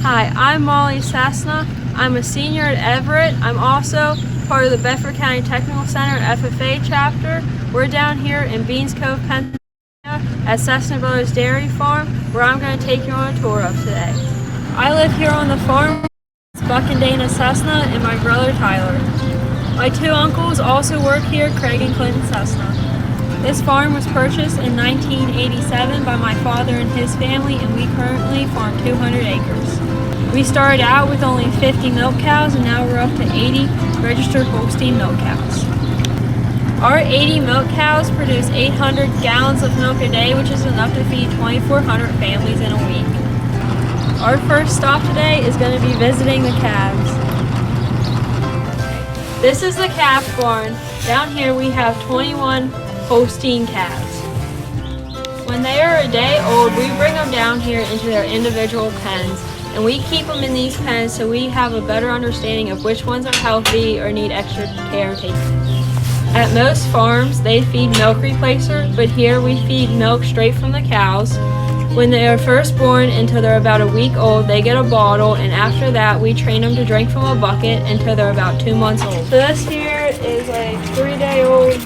Hi, I'm Molly Sassna. I'm a senior at Everett. I'm also part of the Bedford County Technical Center FFA chapter. We're down here in Beans Cove, Pennsylvania at Sassna Brothers Dairy Farm, where I'm going to take you on a tour of today. I live here on the farm with Buck and Dana Sassna and my brother Tyler. My two uncles also work here, Craig and Clinton Sassna. This farm was purchased in 1987 by my father and his family, and we currently farm 200 acres. We started out with only 50 milk cows, and now we're up to 80 registered Holstein milk cows. Our 80 milk cows produce 800 gallons of milk a day, which is enough to feed 2,400 families in a week. Our first stop today is going to be visiting the calves. This is the calf barn. Down here we have 21 Holstein calves. When they are a day old, we bring them down here into their individual pens, and we keep them in these pens so we have a better understanding of which ones are healthy or need extra care taken. At most farms, they feed milk replacer, but here we feed milk straight from the cows. When they are first born until they're about a week old, they get a bottle, and after that we train them to drink from a bucket until they're about 2 months old. So this here is a 3-day-old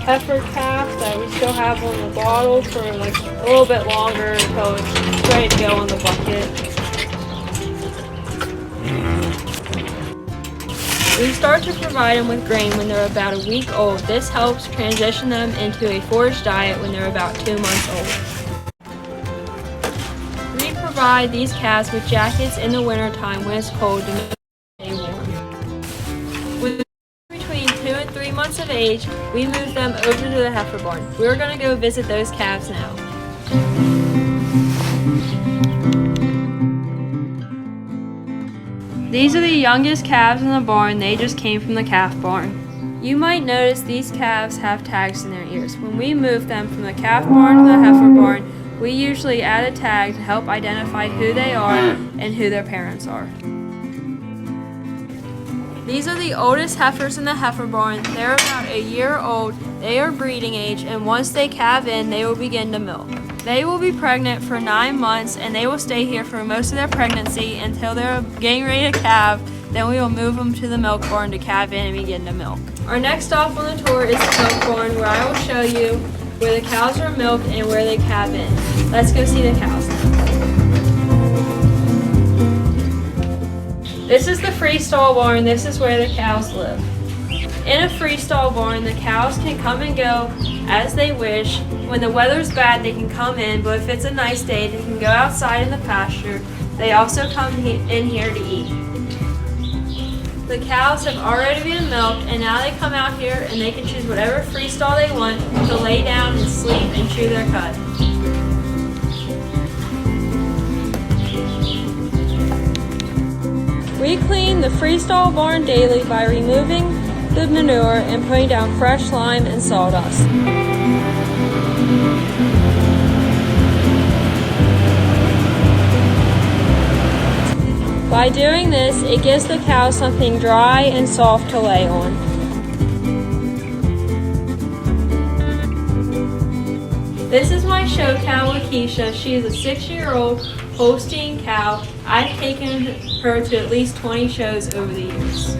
heifer calf that we still have on the bottle for like a little bit longer until it's ready to go on the bucket. We start to provide them with grain when they're about a week old. This helps transition them into a forage diet when they're about 2 months old. We provide these calves with jackets in the wintertime when it's cold to make them stay warm. With between 2 and 3 months of age, we move them over to the heifer barn. We're going to go visit those calves now. These are the youngest calves in the barn. They just came from the calf barn. You might notice these calves have tags in their ears. When we move them from the calf barn to the heifer barn, we usually add a tag to help identify who they are and who their parents are. These are the oldest heifers in the heifer barn. They're about a year old. They are breeding age, and once they calve in, they will begin to milk. They will be pregnant for 9 months, and they will stay here for most of their pregnancy until they're getting ready to calve. Then we will move them to the milk barn to calve in and begin to milk. Our next stop on the tour is the milk barn, where I will show you where the cows are milked and where they calve in. Let's go see the cows now. This is the Freestall barn. This is where the cows live. In a Freestall barn, the cows can come and go as they wish. When the weather's bad, they can come in, but if it's a nice day, they can go outside in the pasture. They also come in here to eat. The cows have already been milked, and now they come out here and they can choose whatever Freestall they want to lay down and sleep and chew their cud. We clean the Freestall barn daily by removing the manure and putting down fresh lime and sawdust. By doing this, it gives the cows something dry and soft to lay on. This is my show cow, Lakeisha. She is a 6-year-old Holstein cow. I've taken her to at least 20 shows over the years.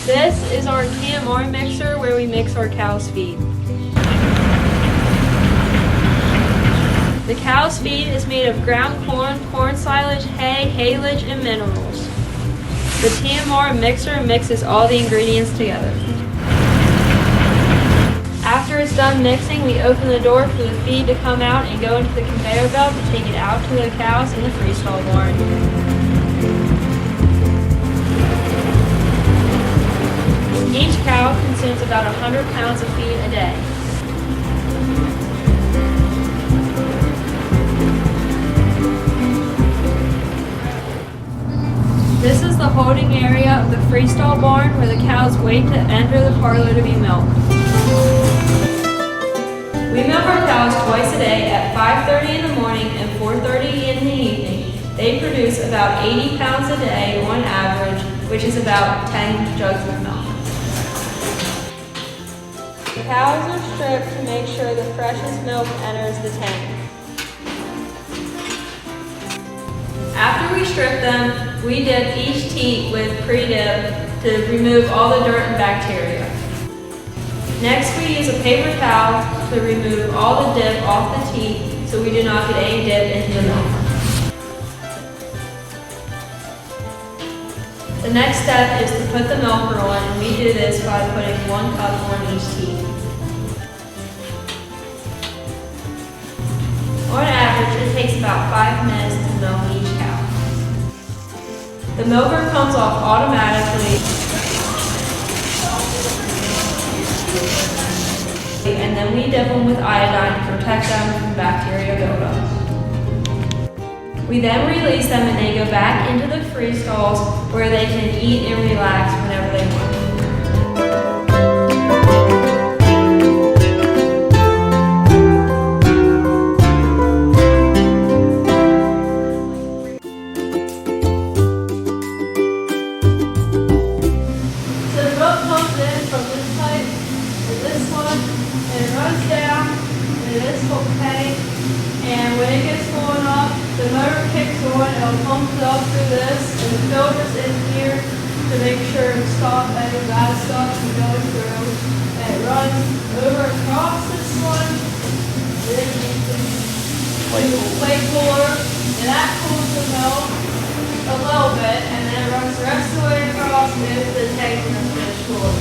This is our TMR mixer where we mix our cow's feed. The cow's feed is made of ground corn, corn silage, hay, haylage, and minerals. The TMR mixer mixes all the ingredients together. After it's done mixing, we open the door for the feed to come out and go into the conveyor belt to take it out to the cows in the Freestall barn. Each cow consumes about 100 pounds of feed a day. This is the holding area of the Freestall barn where the cows wait to enter the parlor to be milked. We milk our cows twice a day at 5:30 in the morning and 4:30 in the evening. They produce about 80 pounds a day on average, which is about 10 jugs of milk. The cows are stripped to make sure the freshest milk enters the tank. After we strip them, we dip each teat with pre-dip to remove all the dirt and bacteria. Next, we use a paper towel to remove all the dip off the teat so we do not get any dip into the milk. The next step is to put the milker on, and we do this by putting 1 cup on each teat. On average, it takes about 5 minutes to milk each cow. The milker comes off automatically, and then we dip them with iodine to protect them from bacterial buildup. We then release them and they go back into the freestalls where they can eat and relax whenever they want. So the milk comes in from this pipe to this one, and it runs down into this whole tank, and when it gets full enough, the motor kicks on, it'll pump it up through this, and the filter's in here to make sure to stop any bad stuff from going through. And it runs over across this one, and then you can do a plate cooler, and that cools the milk a little bit, and then it runs the rest of the way across into the tank when it's finished cooling.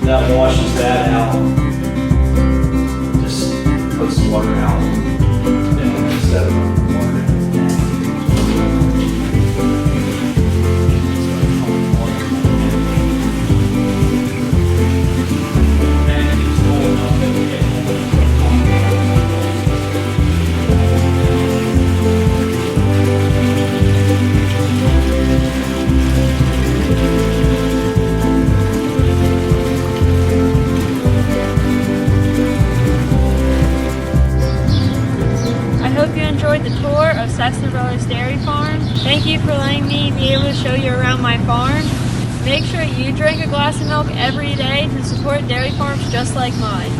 That washes that out. Just puts the water out instead of water. Enjoyed the tour of Cessna Brothers Dairy Farm. Thank you for letting me be able to show you around my farm. Make sure you drink a glass of milk every day to support dairy farms just like mine.